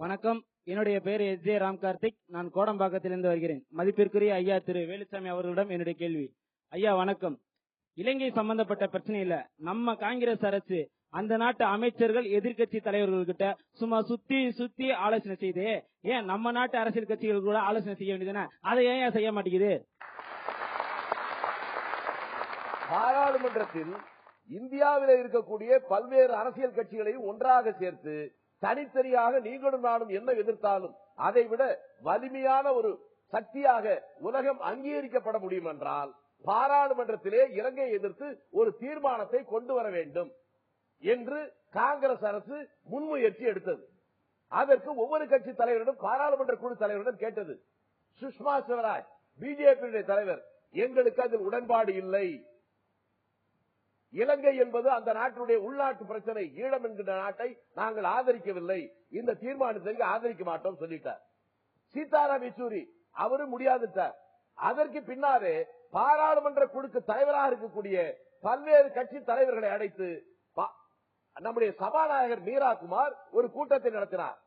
வணக்கம். என்னுடைய பெயர் எஸ்.ஜே. ராம் கார்த்திக். நான் கோடம்பாக்கத்திலிருந்து வருகிறேன். மதிப்பிற்குரிய ஐயா திரு வேலுச்சாமி அவர்களிடம் என்னுடைய கேள்வி. ஐயா வணக்கம். இலங்கை சம்பந்தப்பட்ட பிரச்சனை இல்ல, நம்ம காங்கிரஸ் அரசு அந்த நாட்டு அமைச்சர்கள் எதிர்கட்சி தலைவர்கள்கிட்ட சும்மா சுத்தி சுத்தி ஆலோசனை செய்து, ஏன் நம்ம நாட்டு அரசியல் கட்சிகள் கூட ஆலோசனை செய்ய வேண்டியதுன்னா அதை ஏன் செய்ய மாட்டேங்குது? பாராளுமன்றத்தில் இந்தியாவில் இருக்கக்கூடிய பல்வேறு அரசியல் கட்சிகளை ஒன்றாக சேர்த்து தனித்தனியாக நீங்களும் நானும் என்ன எதிர்த்தாலும் அதை விட வலிமையான ஒரு சக்தியாக உலகம் அங்கீகரிக்கப்பட முடியும் என்றால் பாராளுமன்றத்திலே இலங்கையை எதிர்த்து ஒரு தீர்மானத்தை கொண்டு வர வேண்டும் என்று காங்கிரஸ் அரசு முன்முயற்சி எடுத்தது. அதற்கு ஒவ்வொரு கட்சி தலைவரிடம் பாராளுமன்ற குழு தலைவரிடம் கேட்டது. சுஷ்மா ஸ்வராஜ் பிஜேபி தலைவர், எங்களுக்கு அதில் உடன்பாடு இல்லை, இலங்கை என்பது அந்த நாட்டுடைய உள்நாட்டு பிரச்சனை, ஈழம் என்கிற நாட்டை நாங்கள் ஆதரிக்கவில்லை, இந்த தீர்மானத்திற்கு ஆதரிக்க மாட்டோம் சொல்லிட்டார். சீதாராம் யெச்சூரி அவரும் முடியாதுட்டார். அதற்கு பின்னாலே பாராளுமன்ற குழுக்கு தலைவராக இருக்கக்கூடிய பல்வேறு கட்சி தலைவர்களை அழைத்து நம்முடைய சபாநாயகர் மீரா குமார் ஒரு கூட்டத்தை நடத்தினார்.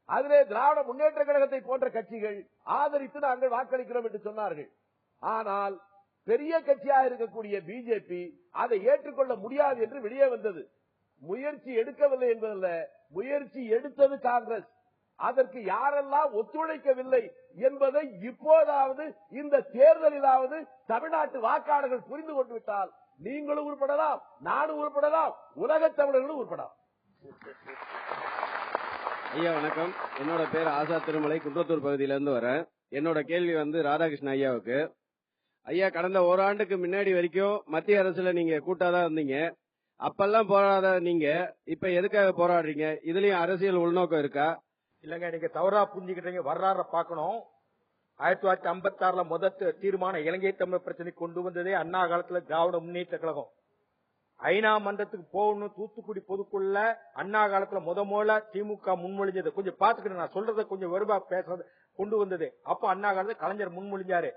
அதிலே திராவிட முன்னேற்ற கழகத்தை போன்ற கட்சிகள் ஆதரித்து நாங்கள் வாக்களிக்கிறோம் என்று சொன்னார்கள். ஆனால் பெரிய கட்சியாக இருக்கக்கூடிய பிஜேபி அதை ஏற்றுக்கொள்ள முடியாது என்று வெளியே வந்தது. முயற்சி எடுக்கவில்லை என்பதல்ல, முயற்சி எடுத்தது காங்கிரஸ். அதற்கு யாரெல்லாம் ஒத்துழைக்கவில்லை என்பதை இப்போதாவது இந்த தேர்தலிலாவது தமிழ்நாட்டு வாக்காளர்கள் புரிந்து கொண்டு விட்டால் நீங்களும் உருப்படலாம், நானும் உருப்படலாம், உலக தமிழர்களும் உருப்படலாம். ஐயா வணக்கம். என்னோட பேர் ஆசா திருமலை, குன்றத்தூர் பகுதியிலிருந்து வரேன். என்னோட கேள்வி ராதாகிருஷ்ணன் ஐயாவுக்கு. ஐயா, கடந்த ஓராண்டுக்கு முன்னாடி வரைக்கும் மத்திய அரசுல நீங்க கூட்டாதான் இருந்தீங்க. அப்பெல்லாம் போராட நீங்க இப்ப எதுக்காக போராடுறீங்க? இதுலயும் அரசியல் உள்நோக்கம் இருக்கா? இல்லங்க, நீங்க தவறா புரிஞ்சுக்கிட்டீங்க. வரலாறு பார்க்கணும். 1956 முதல் தீர்மானம் இலங்கை தமிழ் பிரச்சனை கொண்டு வந்ததே அண்ணா காலத்துல திராவிட முன்னேற்ற கழகம். ஐநா மன்றத்துக்கு போகணும் தூத்துக்குடி பொதுக்குள்ள அண்ணா காலத்துல முதல்ல திமுக முன்மொழிஞ்சது. கொஞ்சம் பாத்துக்கிட்டு நான் சொல்றத கொஞ்சம் வெறுபா பேசுறது கொண்டு வந்தது. அப்ப அண்ணா காலத்துல கலைஞர் முன்மொழிஞ்சாரு.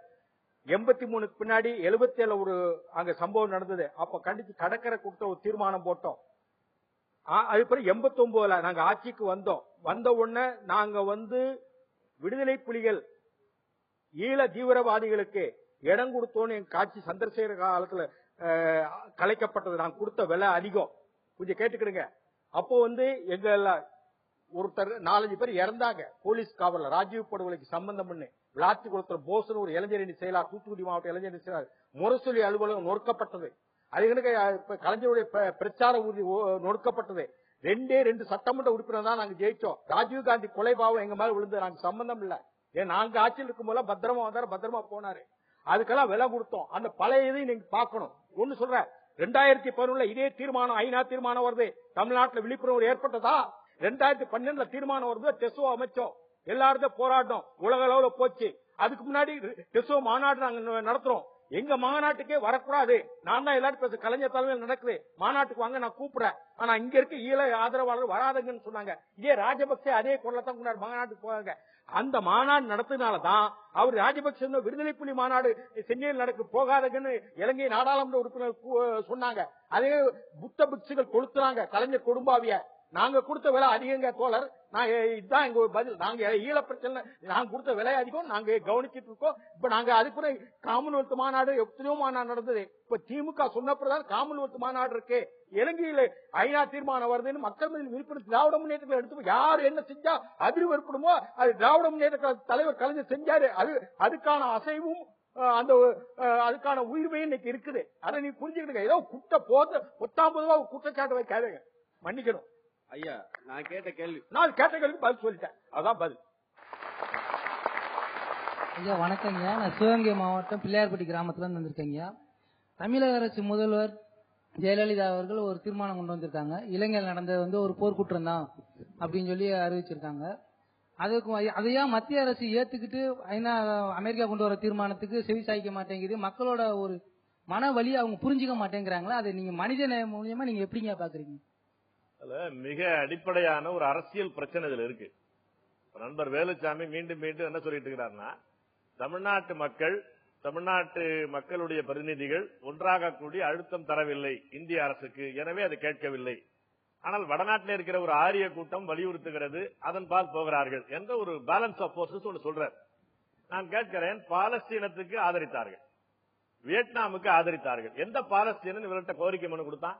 83 பின்னாடி 77 ஒரு அங்க சம்பவம் நடந்தது. அப்ப கண்டிச்சு கடற்கரை கொடுத்த ஒரு தீர்மானம் போட்டோம். அதுக்கப்புறம் 89 நாங்க ஆட்சிக்கு வந்தோம். வந்த உடனே நாங்க விடுதலை புலிகள் ஈழ தீவிரவாதிகளுக்கு இடம் கொடுத்தோன்னு எங்க காட்சி சந்திரசேகர காலத்துல கலைக்கப்பட்டது. நாங்க கொடுத்த விலை அதிகம். கொஞ்சம் கேட்டுக்கிடுங்க. அப்போ எங்க ஒருத்தர் 4-5 பேர் இறந்தாங்க போலீஸ் காவல்ல. ராஜீவ் படுகொலைக்கு சம்பந்தம் பண்ணு விளாத்தி குளத்துல போசன் ஒரு இளைஞரணி செயலாளர், தூத்துக்குடி மாவட்ட இளைஞரணி செயலாளர் முரசொலி அலுவலகம் நொறுக்கப்பட்டது. அது கலைஞருடைய பிரச்சார ஊர்தி நொறுக்கப்பட்டது. 2 சட்டமன்ற உறுப்பினர் தான் நாங்க ஜெயிச்சோம். ராஜீவ்காந்தி கொலை பாவம் எங்க மேல விழுந்து நாங்க சம்பந்தம் இல்ல. ஏன் நாங்க ஆட்சியில் இருக்கும் போல பத்திரமா வந்தாரு, பத்திரமா போனாரு. அதுக்கெல்லாம் விலை கொடுத்தோம். அந்த பழைய இதை நீங்க பாக்கணும். ஒன்னு சொல்ற, 2011 இதே தீர்மானம் ஐநா தீர்மானம் வருது. தமிழ்நாட்டில் விழிப்புணர்வு ஏற்பட்டதா? 2012 தீர்மானம் வருது. டெசோ அமைச்சோம், எல்லாரும் போராட்டம் உலக அளவுல போச்சு. அதுக்கு முன்னாடி டெசோ மாநாடு நாங்க நடத்துறோம். எங்க மாநாட்டுக்கே வரக்கூடாது. நான் தான் எல்லாரும் பேச கலைஞர் தலைமையில் நடக்குது. மாநாட்டுக்கு வாங்க, நான் கூப்பிடுறேன். ஆனா இங்க இருக்க ஈழ ஆதரவாளர் வராதுங்கன்னு சொன்னாங்க. இதே ராஜபக்சே அதே குரலத்தான் கொண்டாடு மாநாட்டுக்கு போவாங்க. அந்த மாநாடு நடத்தினாலதான் அவர் ராஜபக்சே விடுதலை புலி மாநாடு சென்னையில் நடக்க போகாதங்கன்னு இலங்கை நாடாளுமன்ற உறுப்பினர் சொன்னாங்க. அதே புத்த பிக்ஷுகள் கொளுத்துறாங்க கலைஞர் கொடும்பாவிய. நாங்க கொடுத்த விலை அதிகங்க தோழர். இதுதான் எங்க பதில். நாங்க ஈழ பிரச்சனை நாங்க கொடுத்த விலை அதிகம், நாங்க கவனிச்சிட்டு இருக்கோம். இப்ப நாங்க அதுக்கு காமன்வெல்த் மாநாடு எத்தனையோ மாநாடு நடந்தது. இப்ப திமுக சொன்னப்பதான் காமன்வெல்த் மாநாடு இருக்கு. இலங்கையில ஐநா தீர்மானம் வருதுன்னு மக்கள் மீது விருப்பம் திராவிட முன்னேற்ற எடுத்து யாரு என்ன செஞ்சா அதிர்வு ஏற்படுமோ அது திராவிட முன்னேற்ற தலைவர் கலைஞர் செஞ்சாரு. அதுக்கான அசைவும் அந்த அதுக்கான உயிர்மையும் இன்னைக்கு இருக்குது. அதை நீ புரிஞ்சுக்கிட்டு ஏதோ குட்ட போது 19 குற்றச்சாட்டு வைக்காதுங்க, மன்னிக்கணும். ஐயா, நான் கேட்ட கேள்விக்கு பதில் சொல்லிட்டேன். அதான் பதில். ஐயா வணக்கங்க. நான் சிவகங்கை மாவட்டம் பிள்ளையார்பட்டி கிராமத்துல இருந்து வந்திருக்கேங்க. தமிழக அரசு முதல்வர் ஜெயலலிதா அவர்கள் ஒரு தீர்மானம் கொண்டு வந்திருக்காங்க. இலங்கையில் நடந்தது ஒரு போர்க்குற்றம் தான் அப்படின்னு சொல்லி அறிவிச்சிருக்காங்க. அதையா மத்திய அரசு ஏத்துக்கிட்டு அமெரிக்கா கொண்டு வர தீர்மானத்துக்கு செவி சாய்க்க மாட்டேங்குது. மக்களோட ஒரு மன வலியை அவங்க புரிஞ்சுக்க மாட்டேங்கிறாங்களா? அதை நீங்க மனித நேயம் மூலியமா நீங்க எப்படிங்க பாக்குறீங்க? மிக அடிப்படையான ஒரு அரசியல் பிரச்சனை இதுல இருக்கு. நண்பர் வேலுச்சாமி மீண்டும் மீண்டும் என்ன சொல்லிட்டு இருக்கிறார்னா, தமிழ்நாட்டு மக்களுடைய பிரதிநிதிகள் ஒன்றாக கூடி அழுத்தம் தரவில்லை இந்திய அரசுக்கு, எனவே அது கேட்கவில்லை. ஆனால் வடநாட்டில் இருக்கிற ஒரு ஆரிய கூட்டம் வலியுறுத்துகிறது, அதன் பால் போகிறார்கள் என்ற ஒரு பேலன்ஸ் ஆஃப் போர்சஸ் ஒன்று சொல்றார். நான் கேட்கிறேன், பாலஸ்தீனத்துக்கு ஆதரித்தார்கள், வியட்நாமுக்கு ஆதரித்தார்கள். எந்த பாலஸ்தீனன் இவர்கிட்ட கோரிக்கை மனு கொடுத்தான்?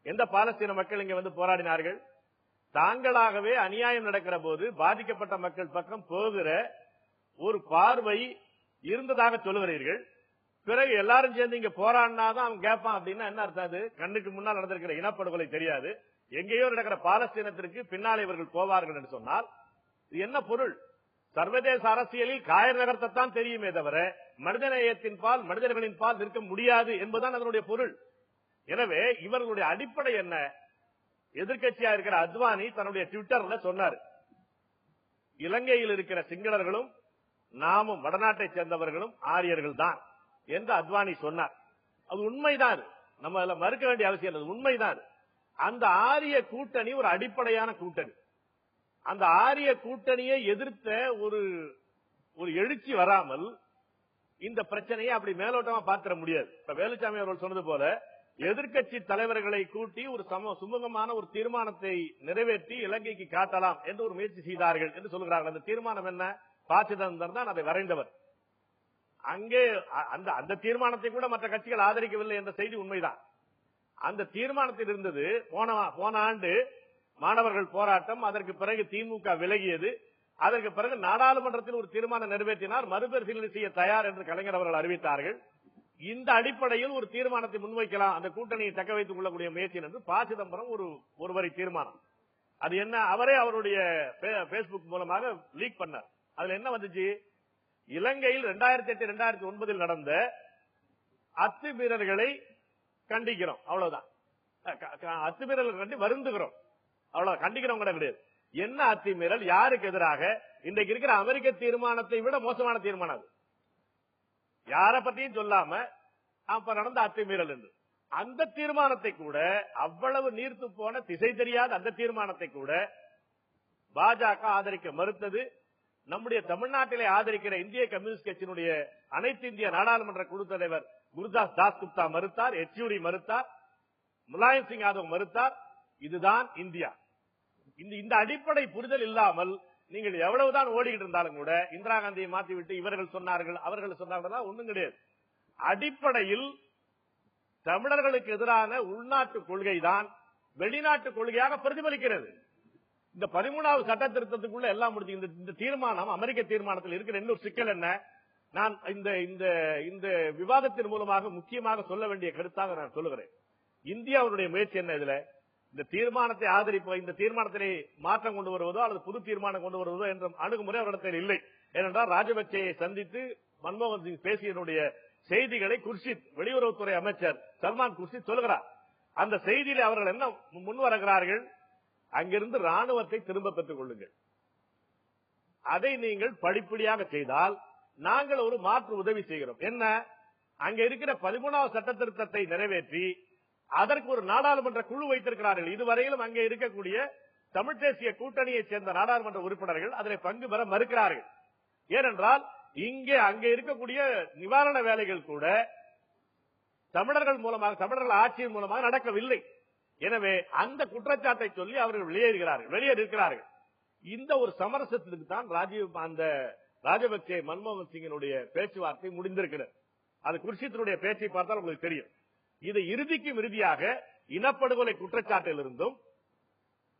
எந்த பாலஸ்தீன மக்கள் இங்க வந்து போராடினார்கள்? தாங்களாகவே அநியாயம் நடக்கிற போது பாதிக்கப்பட்ட மக்கள் பக்கம் போகிற ஒரு பார்வை இருந்ததாக சொல்லுகிறீர்கள். பிறகு எல்லாரும் சேர்ந்து இங்க போராடினாதான் அவன் கேட்பான் அப்படின்னா என்ன அர்த்தம்? அது கண்ணுக்கு முன்னால் நடந்திருக்கிற இனப்படுகொலை தெரியாது, எங்கேயோ நடக்கிற பாலஸ்தீனத்திற்கு பின்னாலே இவர்கள் போவார்கள் என்று சொன்னால் இது என்ன பொருள்? சர்வதேச அரசியலில் காயர் நகர்த்தத்தான் தெரியுமே தவிர மனிதநேயத்தின் பால், மனிதர்களின் பால் நிற்க முடியாது என்பதுதான் அதனுடைய பொருள். எனவே இவர்களுடைய அடிப்படை என்ன? எதிர்க்கட்சியா இருக்கிற அத்வானி தன்னுடைய ட்விட்டர்ல சொன்னார், இலங்கையில் இருக்கிற சிங்களர்களும் நாமும் வடநாட்டை சேர்ந்தவர்களும் ஆரியர்கள் தான் என்று அத்வானி சொன்னார். அது உண்மைதான், நம்ம அதுல மறுக்க வேண்டிய அவசியம் இல்லை, உண்மைதான். அந்த ஆரிய கூட்டணி ஒரு அடிப்படையான கூட்டணி. அந்த ஆரிய கூட்டணியை எதிர்த்த ஒரு எழுச்சி வராமல் இந்த பிரச்சனையை அப்படி மேலோட்டமா பார்த்திட முடியாது. இப்ப வேலுச்சாமி அவர்கள் சொன்னது போல எதிர்க்கட்சி தலைவர்களை கூட்டி ஒரு சுமூகமான ஒரு தீர்மானத்தை நிறைவேற்றி இலங்கைக்கு காட்டலாம் என்று ஒரு முயற்சி செய்தார்கள் என்று சொல்கிறார்கள். அந்த தீர்மானம் என்ன? ப. சிதம்பரம் தான் அதை வரைந்தவர். அங்கே அந்த தீர்மானத்தை கூட மற்ற கட்சிகள் ஆதரிக்கவில்லை என்ற செய்தி உண்மைதான். அந்த தீர்மானத்தில் இருந்தது போன ஆண்டு மாணவர்கள் போராட்டம், அதற்கு பிறகு திமுக விலகியது, அதற்கு பிறகு நாடாளுமன்றத்தில் ஒரு தீர்மானம் நிறைவேற்றினார், மறுபரிசீலனை செய்ய தயார் என்று கலைஞர் அவர்கள் அறிவித்தார்கள். இந்த அடிப்படையில் ஒரு தீர்மானத்தை முன்வைக்கலாம், அந்த கூட்டணியை தக்க வைத்துக் கொள்ளக்கூடிய முயற்சி என்று ப. சிதம்பரம் ஒரு வரி தீர்மானம். அது என்ன? அவரே அவருடைய பேஸ்புக் மூலமாக லீக் பண்ணார். அதுல என்ன வந்துச்சு? இலங்கையில் 2008, 2009 நடந்த அத்துமீறல்களை கண்டிக்கிறோம், அவ்வளவுதான். அத்துமீறல்கள் கண்டி வருந்துகிறோம், அவ்வளவு. கண்டிக்கிறோம் கூட கிடையாது. என்ன அத்துமீறல்? யாருக்கு எதிராக? இன்றைக்கு இருக்கிற அமெரிக்க தீர்மானத்தை விட மோசமான தீர்மானம் அது. யார பத்தியும் சொல்லாம அப்ப நடந்த அத்துமீறல் என்று அந்த தீர்மானத்தை கூட, அவ்வளவு நீர்த்து போன திசை தெரியாத அந்த தீர்மானத்தை கூட பாஜக ஆதரிக்க மறுத்தது. நம்முடைய தமிழ்நாட்டிலே ஆதரிக்கிற இந்திய கம்யூனிஸ்ட் கட்சியினுடைய அனைத்து இந்திய நாடாளுமன்ற குழு தலைவர் குருதாஸ் தாஸ்குப்தா மறுத்தார், எச்யூடி மறுத்தார், முலாயம் சிங் யாதவ் மறுத்தார். இதுதான் இந்தியா. இந்த அடிப்படை புரிதல் இல்லாமல் நீங்கள் எவ்வளவுதான் ஓடிக்கிட்டு இருந்தாலும் கூட இந்திரா காந்தியை மாற்றிவிட்டு இவர்கள் சொன்னார்கள் அவர்கள் சொன்னார்கள் ஒண்ணும் கிடையாது. அடிப்படையில் தமிழர்களுக்கு எதிரான உள்நாட்டு கொள்கை தான் வெளிநாட்டு கொள்கையாக பிரதிபலிக்கிறது. இந்த 13வது சட்ட திருத்தத்துக்குள்ள எல்லாம் முடிஞ்சு. இந்த தீர்மானம், அமெரிக்க தீர்மானத்தில் இருக்கிற இன்னொரு சிக்கல் என்ன? நான் இந்த விவாதத்தின் மூலமாக முக்கியமாக சொல்ல வேண்டிய கருத்தாக நான் சொல்லுகிறேன். இந்தியாவுடைய முயற்சி என்ன? இதுல இந்த தீர்மானத்தை ஆதரிப்போ, இந்த தீர்மானத்திலே மாற்றம் கொண்டு வருவதோ அல்லது புது தீர்மானம் கொண்டு வருவதோ என்ற அணுகுமுறை அவரிடத்தில் இல்லை. ஏனென்றால் ராஜபக்சேயை சந்தித்து மன்மோகன் சிங் பேசியனுடைய செய்திகளை குர்ஷித், வெளியுறவுத்துறை அமைச்சர் சல்மான் குர்ஷித் சொல்கிறார். அந்த செய்தியில அவர்கள் என்ன முன் வருகிறார்கள்? அங்கிருந்து ராணுவத்தை திரும்ப பெற்றுக் கொள்ளுங்கள், அதை நீங்கள் படிப்படியாக செய்தால் நாங்கள் ஒரு மாற்று உதவி செய்கிறோம். என்ன? அங்க இருக்கிற 13வது சட்ட திருத்தத்தை நிறைவேற்றி அதற்கு ஒரு நாடாளுமன்ற குழு வைத்திருக்கிறார்கள். இதுவரையிலும் அங்கே இருக்கக்கூடிய தமிழ் தேசிய கூட்டணியைச் சேர்ந்த நாடாளுமன்ற உறுப்பினர்கள் அதில் பங்கு பெற மறுக்கிறார்கள். ஏனென்றால் அங்கே இருக்கக்கூடிய நிவாரண வேலைகள் கூட தமிழர்கள் மூலமாக, தமிழர்கள் ஆட்சியின் மூலமாக நடக்கவில்லை. எனவே அந்த குற்றச்சாட்டை சொல்லி அவர்கள் வெளியேறுகிறார்கள். இந்த ஒரு சமரசத்திற்கு தான் அந்த ராஜபக்சே மன்மோகன் சிங்கினுடைய பேச்சுவார்த்தை முடிந்திருக்கிறது. அது குர்ஷித்தினுடைய பேச்சை பார்த்தால் உங்களுக்கு தெரியும். இது இறுதிக்கும் இறுதியாக இனப்படுகொலை குற்றச்சாட்டிலிருந்தும்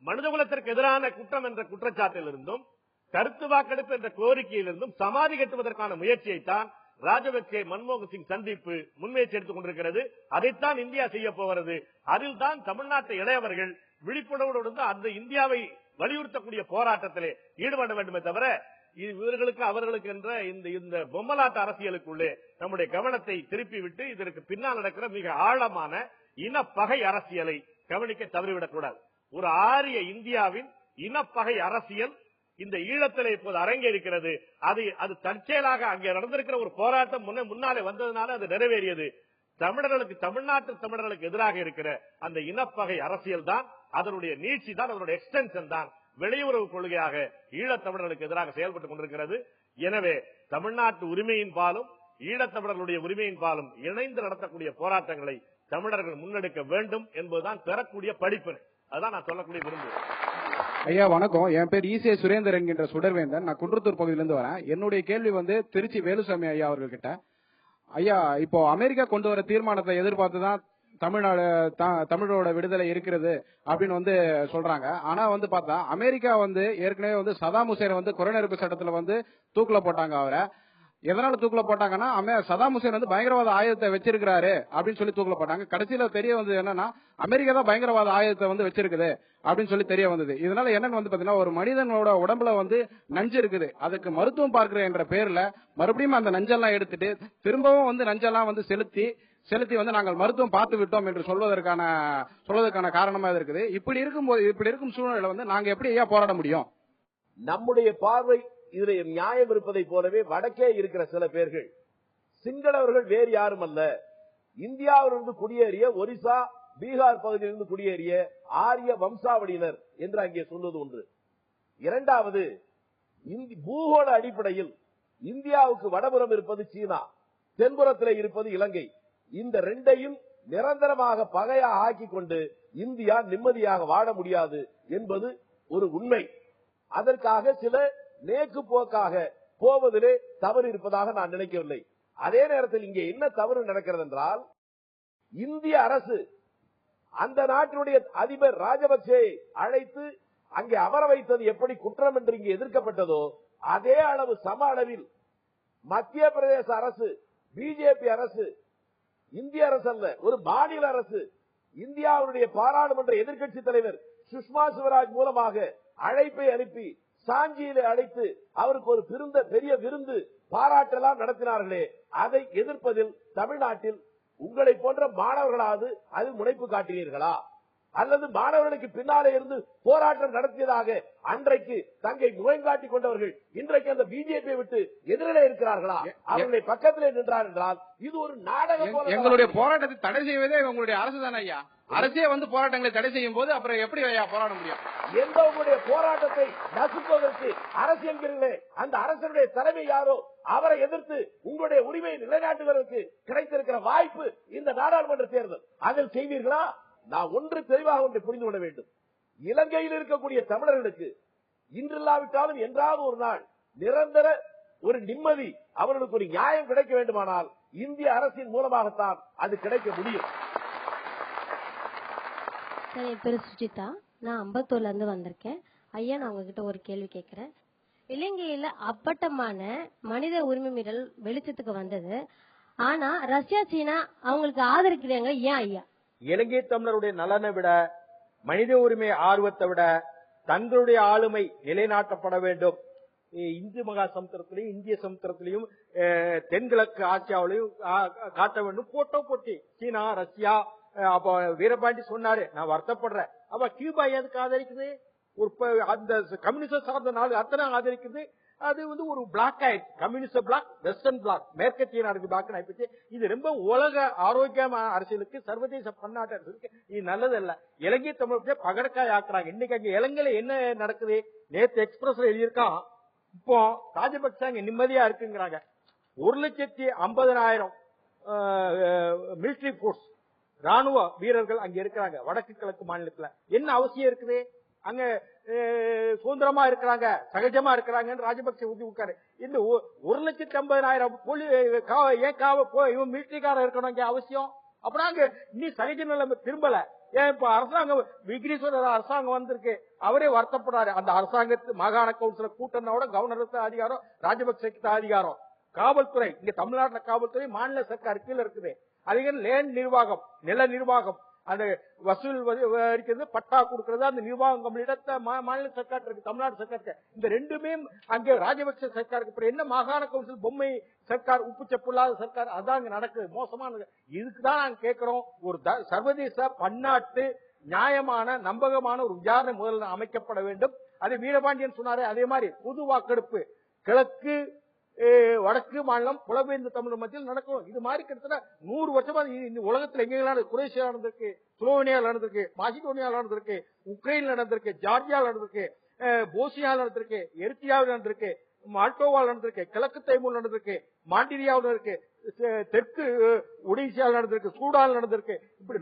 மனிதகுலத்திற்கு எதிரான குற்றம் என்ற குற்றச்சாட்டிலிருந்தும் கருத்து வாக்கெடுப்பு என்ற கோரிக்கையிலிருந்தும் சமாதி கட்டுவதற்கான முயற்சியைத்தான் ராஜபக்சே மன்மோகன் சிங் சந்திப்பு முன்முயற்சி எடுத்துக் கொண்டிருக்கிறது. அதைத்தான் இந்தியா செய்ய போகிறது. அதில் தான் தமிழ்நாட்டு இளையவர்கள் விழிப்புணர்வோடு அந்த இந்தியாவை வலியுறுத்தக்கூடிய போராட்டத்திலே ஈடுபட வேண்டுமே தவிர இவர்களுக்கு அவர்களுக்கு என்ற இந்த பொம்மலாட்ட அரசியலுக்குள்ளே நம்முடைய கவனத்தை திருப்பிவிட்டு இதற்கு பின்னால் நடக்கிற மிக ஆழமான இனப்பகை அரசியலை கவனிக்க தவறிவிடக் கூடாது. ஒரு ஆரிய இந்தியாவின் இனப்பகை அரசியல் இந்த ஈழத்திலே இப்போது அரங்கேறிக்கிறது. அது தற்செயலாக அங்கே நடந்திருக்கிற ஒரு போராட்டம் முன்னாலே வந்ததுனால அது நிறைவேறியது. தமிழர்களுக்கு, தமிழ்நாட்டு தமிழர்களுக்கு எதிராக இருக்கிற அந்த இனப்பகை அரசியல் தான், அதனுடைய நீட்சி தான், அதனுடைய எக்ஸ்டென்ஷன் தான் வெளியுறவு கொள்கையாக ஈழத்தமிழர்களுக்கு எதிராக செயல்பட்டுக் கொண்டிருக்கிறது. எனவே தமிழ்நாட்டு உரிமையின் பாலும் ஈழத்தமிழர்களுடைய உரிமையின் பாலும் இணைந்து நடத்தக்கூடிய போராட்டங்களை தமிழர்கள் முன்னெடுக்க வேண்டும் என்பதுதான் பெறக்கூடிய படிப்பினை. அதான் நான் சொல்லக்கூடிய விரும்புகிறேன். ஐயா வணக்கம். என் பேர் ஈசே சுரேந்தர் என்கின்ற சுடர்வேந்தன். நான் குன்றத்தூர் பகுதியிலிருந்து வரேன். என்னுடைய கேள்வி திருச்சி வேலுசாமி ஐயா அவர்கள்கிட்ட. ஐயா, இப்போ அமெரிக்கா கொண்டு வர தீர்மானத்தை எதிர்பார்த்துதான் தமிழோட விடுதலை இருக்கிறது அப்படின்னு சொல்றாங்க. ஆனா பார்த்தா அமெரிக்கா ஏற்கனவே சதாம் ஹுசேன் கொலை நெருப்பு சட்டத்துல தூக்குல போட்டாங்க. அவரை எதனால தூக்குல போட்டாங்கன்னா சதாம் ஹுசேன் பயங்கரவாத ஆயுதத்தை வச்சிருக்காரு அப்படின்னு சொல்லி தூக்குல போட்டாங்க. கடைசியில தெரிய வந்தது என்னன்னா அமெரிக்கா தான் பயங்கரவாத ஆயுதத்தை வச்சிருக்குது அப்படின்னு சொல்லி தெரிய வந்தது. இதனால என்னன்னு பாத்தீங்கன்னா ஒரு மனிதனோட உடம்புல நஞ்சு இருக்குது, அதுக்கு மருத்துவம் பார்க்கிற என்ற பேர்ல மறுபடியும் அந்த நஞ்செல்லாம் எடுத்துட்டு திரும்பவும் நஞ்செல்லாம் செலுத்தி நாங்கள் மருத்துவம் பார்த்து விட்டோம் என்று சொல்வதற்கான காரணமா இருக்குது. இப்படி இருக்கும் சூழ்நிலை நாங்க எப்படி ஐயா போராட முடியும்? நம்முடைய பார்வை இதில் நியாயம் இருப்பதை போலவே வடக்கே இருக்கிற சில பேர்கள் சிங்களவர்கள் வேறு யாரும் அல்ல, இந்தியாவிலிருந்து குடியேறிய ஒரிசா பீகார் பகுதியிலிருந்து குடியேறிய ஆரிய வம்சாவளியினர் என்று அங்கே சொல்வது ஒன்று. இரண்டாவது, பூகோள அடிப்படையில் இந்தியாவுக்கு வடபுறம் இருப்பது சீனா, தென்புறத்தில் இருப்பது இலங்கை. இந்த ரெண்டையும் நிரந்தரமாக பகையாக ஆக்கிக் கொண்டு இந்தியா நிம்மதியாக வாழ முடியாது என்பது ஒரு உண்மை. அதற்காக சில நேக்கு போக்காக போவதிலே தவறு இருப்பதாக நான் நினைக்கவில்லை. அதே நேரத்தில் இங்கே என்ன தவறு நடக்கிறது என்றால், இந்திய அரசு அந்த நாட்டினுடைய அதிபர் ராஜபக்சேயை அழைத்து அங்கே அமர வைத்தது எப்படி குற்றம் என்று இங்கே எதிர்க்கப்பட்டதோ அதே அளவு சம அளவில் மத்திய பிரதேச அரசு, பிஜேபி அரசு, இந்திய அரசு அல்ல, ஒரு மாநில அரசு இந்தியாவுடைய பாராளுமன்ற எதிர்க்கட்சி தலைவர் சுஷ்மா ஸ்வராஜ் மூலமாக அழைப்பை அனுப்பி சாஞ்சியிலே அழைத்து அவருக்கு ஒரு பெரிய விருந்து பாராட்டெல்லாம் நடத்தினார்களே, அதை எதிர்ப்பதில் தமிழ்நாட்டில் உங்களை போன்ற மாணவர்களாவது அது முனைப்பு காட்டினீர்களா? அல்லது மாணவர்களுக்கு பின்னாலே இருந்து போராட்டம் நடத்தியதாக அன்றைக்கு தங்கை முகம் காட்டிக் கொண்டவர்கள் இன்றைக்கு அந்த பிஜேபியை விட்டு எதிரிலே இருக்கிறார்களா? அவர்களை பக்கத்திலே நின்றார் என்றால் இது ஒரு நாடகம். எங்களுடைய போராட்டத்தை தடை செய்வதே உங்களுடைய அரசு தானே ஐயா. அரசே போராட்டங்களை தடை செய்யும் போது அப்புறம் எப்படி ஐயா போராட முடியும்? எந்த உங்களுடைய போராட்டத்தை நசுக்குவதற்கு அரசு என்கிறீர்களே, அந்த அரசனுடைய தலைமை யாரோ அவரை எதிர்த்து உங்களுடைய உரிமையை நிலைநாட்டுவதற்கு கிடைத்திருக்கிற வாய்ப்பு இந்த நாடாளுமன்ற தேர்தல். அதில் செய்வீர்களா? நான் ஒன்று தெளிவாக ஒன்றை புரிந்து கொள்ள வேண்டும். இலங்கையில் இருக்கக்கூடிய தமிழர்களுக்கு இன்றில்லாவிட்டாலும் என்றாவது ஒரு நாள் நிரந்தர ஒரு நிம்மதி, அவர்களுக்கு ஒரு நியாயம் கிடைக்க வேண்டுமானால் இந்திய அரசின் மூலமாகத்தான் அது கிடைக்க முடியும். என் பேரு சுஜிதா, நான் அம்பத்தூர்ல இருந்து வந்திருக்கேன். ஐயா, நான் உங்ககிட்ட ஒரு கேள்வி கேட்கிறேன். இலங்கையில அப்பட்டமான மனித உரிமை மீறல் வெளிச்சத்துக்கு வந்தது. ஆனா ரஷ்யா, சீனா அவங்களுக்கு ஆதரிக்கிறாங்க. ஏன் ஐயா? இலங்கை தமிழருடைய நலனை விட, மனித உரிமை ஆர்வத்தை விட தங்களுடைய ஆளுமை நிலைநாட்டப்பட வேண்டும். இந்து மகா சமுத்திரத்திலையும் இந்திய சமுத்திரத்திலையும் தென்கிழக்கு ஆசியாவிலையும் காட்ட வேண்டும். போட்டோ போட்டி சீனா, ரஷ்யா. அப்ப வீரபாண்டி சொன்னாரு, நான் வருத்தப்படுறேன். அப்ப கியூபா எதுக்கு ஆதரிக்குது? அந்த கம்யூனிஸ்ட் சார்ந்த நாடு அத்தனை ஆதரிக்குது. அது ஒரு பிளாக் ஆயிடுச்சு. கம்யூனிஸ்ட் பிளாக், வெஸ்டர்ன் பிளாக், மேற்கத்திய நாடுக்கு பிளாக் ஆயிடுச்சு. இது ரொம்ப உலக ஆரோக்கியமான அரசியலுக்கு, சர்வதேச பன்னாட்டு அரசியலுக்கு இது நல்லது இல்ல. இலங்கை தமிழ் பகடக்காய் ஆக்குறாங்க. இன்னைக்கு அங்க இலங்கையில என்ன நடக்குது? நேற்று எக்ஸ்பிரஸ்ல எழுதியிருக்கான், இப்போ ராஜபக்ச அங்க நிம்மதியா இருக்குங்கிறாங்க. 1,50,000 மிலிட்டரி போர்ஸ், ராணுவ வீரர்கள் அங்க இருக்கிறாங்க வடக்கு கிழக்கு மாநிலத்துல. என்ன அவசியம் இருக்குது? அங்க சுதந்திரமா இருக்கிறாங்க, சகஜமா இருக்கிறாங்க. ராஜபக்சே உட்காரு. இந்த 1,50,000 ஏன் மிலிட்டரிக்காரர் இருக்கணும் இங்க அவசியம்? அப்படின்னா அங்க நீ சகஜ நிலைமை திரும்பல. ஏன் இப்ப அரசாங்கம் விக்னேஸ்வரர் அரசாங்கம் வந்திருக்கு, அவரே வருத்தப்படுறாரு. அந்த அரசாங்கத்து மாகாண கவுன்சில கூட்டணோட கவர்னருக்கு அதிகாரம், ராஜபக்சேக்கு அதிகாரம். காவல்துறை இங்க தமிழ்நாட்டுல காவல்துறை மாநில சர்க்கார் கீழே இருக்குது. அதே லேண்ட் நிர்வாகம், நில நிர்வாகம், அந்த வசூல் இருக்கிறது, பட்டா கொடுக்கிறது, அந்த நிர்வாகம் கம்பெனியிட மாநில சர்க்கார் இருக்கு, தமிழ்நாடு சர்க்கார். இந்த ரெண்டுமே அங்கே ராஜபக்ச சர்க்காருக்கு என்ன மாகாண கவுன்சில் பொம்மை சர்க்கார், உப்பு செப்புள்ளாத சர்க்கார், அதான் அங்க நடக்குது. மோசமானது. இதுக்குதான் நாங்க கேட்கிறோம், ஒரு சர்வதேச பன்னாட்டு நியாயமான நம்பகமான ஒரு விசாரணை முதல்ல அமைக்கப்பட வேண்டும். அதே வீரபாண்டியன் சொன்னாரு. அதே மாதிரி பொது வாக்கெடுப்பு கிழக்கு வடக்கு மாநிலம் புலம்பெயர்ந்த தமிழ் மத்தியில் நடக்கும். இது மாதிரி கிட்டத்தட்ட 100 வருஷமா இந்த உலகத்தில் எங்கெல்லாம் குரேஷியா நடந்திருக்கு, ஸ்லோவேனியா நடந்திருக்கு, மாசிடோனியா நடந்திருக்கு, உக்ரைன் நடந்திருக்கு, ஜார்ஜியா நடந்திருக்கு, போஸ்னியா நடந்திருக்கு, எரித்ரியாவில் நடந்திருக்கு, மால்டோவால் நடந்திருக்கு, கிழக்கு தைமூர் நடந்திருக்கு, மாண்டிரியாவில் இருக்கு, தெற்கு ஒடிசாவில் நடந்திருக்கு, சூடான் நடந்திருக்கு. இப்படி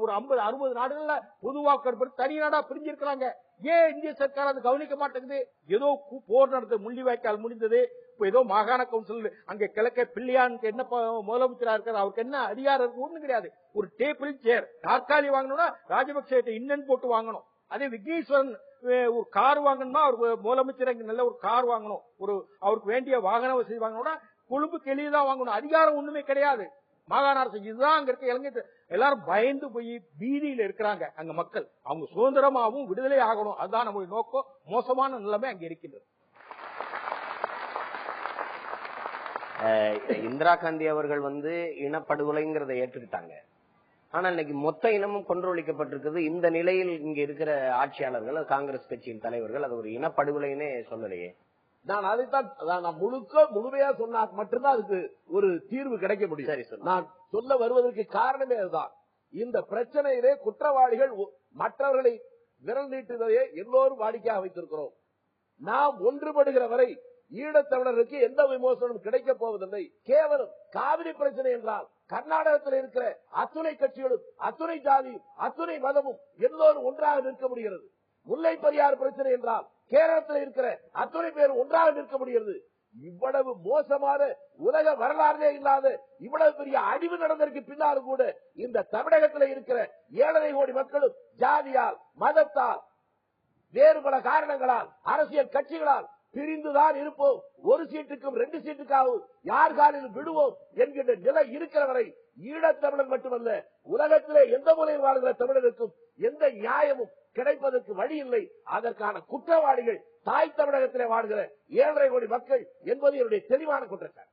ஒரு 50-60 நாடுகள்ல பொது வாக்கெடுப்பு தனி நாடா பிரிஞ்சிருக்கிறாங்க. ஏன் இந்திய சர்க்கார் அது கவனிக்க மாட்டேங்குது? ஏதோ போர் நடந்தது, முள்ளிவாய்க்கால் முடிந்தது. இப்ப ஏதோ மாகாண கவுன்சில் அங்க கிழக்க பிள்ளையானுக்கு என்ன முதலமைச்சரா இருக்காரு, அவருக்கு என்ன அதிகாரம் இருக்கு? ஒண்ணும் கிடையாது. ஒரு டேபிள் சேர் நாற்காலி வாங்கணும்னா ராஜபக்சே இன்னன் போட்டு வாங்கணும். அதே விக்னேஸ்வரன் ஒரு கார் வாங்கணும்னா அவர் முதலமைச்சர் நல்ல ஒரு கார் வாங்கணும், ஒரு அவருக்கு வேண்டிய வாகன வசதி வாங்கணும்னா கொழும்புக்கு எளியதான் வாங்கணும். அதிகாரம் ஒண்ணுமே கிடையாது மாகாண அரசு. இதுதான் அங்க இருக்க இலங்கை எல்லாரும் பயந்து போய் பீதியில இருக்கிறாங்க. அங்க மக்கள் அவங்க சுதந்திரமாகவும் விடுதலை ஆகணும், அதுதான் நம்முடைய நோக்கம். மோசமான நிலைமை அங்க இருக்கின்றது. இந்திரா காந்தி அவர்கள் இனப்படுகொலைங்கிறத ஏற்றுக்கிட்டாங்க. ஆனா இன்னைக்கு மொத்த இனமும் கொன்றொழிக்கப்பட்டிருக்குது. இந்த நிலையில் இங்க இருக்கிற ஆட்சியாளர்கள், காங்கிரஸ் கட்சியின் தலைவர்கள் அது ஒரு இனப்படுகொலைன்னே சொல்லலையே. நான் அதைத்தான் நான் முழுமையா சொன்னா மட்டும்தான் அதுக்கு ஒரு தீர்வு கிடைக்க முடியும். சரி, நான் சொல்ல வருவதற்கு காரணமே அதுதான். இந்த பிரச்சனையிலே குற்றவாளிகள் மற்றவர்களை விரல் நீட்டுவதையே எல்லோரும் வாடிக்கையாக வைத்திருக்கிறோம். நாம் ஒன்றுபடுகிற வரை ஈழத்தமிழருக்கு எந்த விமோசனம் கிடைக்கப் போவதில்லை. கேவலம் காவிரி பிரச்சனை என்றால் கர்நாடகத்தில் இருக்கிற அத்துணை கட்சிகளும், அத்துணை ஜாதியும், அத்துணை மதமும் எல்லோரும் ஒன்றாக நிற்க முடிகிறது. முல்லை பெரியார் பிரச்சனை என்றால் கேரளத்தில் இருக்கிற அத்துணை பேர் ஒன்றாக நிற்க முடிகிறது. இவ்வளவு மோசமான உலக வரலாறுலே இல்லாத இவ்வளவு பெரிய அழிவு நடந்ததற்கு பின்னாலும் கூட இந்த தமிழகத்தில் இருக்கிற 7.5 கோடி மக்களும் ஜாதியால், மதத்தால், வேறு பல காரணங்களால், அரசியல் கட்சிகளால் பிரிந்துதான் இருப்போம். ஒரு சீட்டுக்கும் 2 சீட்டுக்காகவும் யார் காலில் விடுவோம் என்கின்ற நிலை இருக்கிற வரை ஈழத்தமிழர் மட்டுமல்ல, உலகத்திலே எந்த மூலையில் வாழ்கிற தமிழருக்கும் எந்த நியாயமும் கிடைப்பதற்கு வழி இல்லை. அதற்கான குற்றவாளிகள் தாய் தமிழகத்திலே வாழ்கிற 7.5 கோடி மக்கள் என்பது என்னுடைய தெளிவான குற்றச்சாட்டு.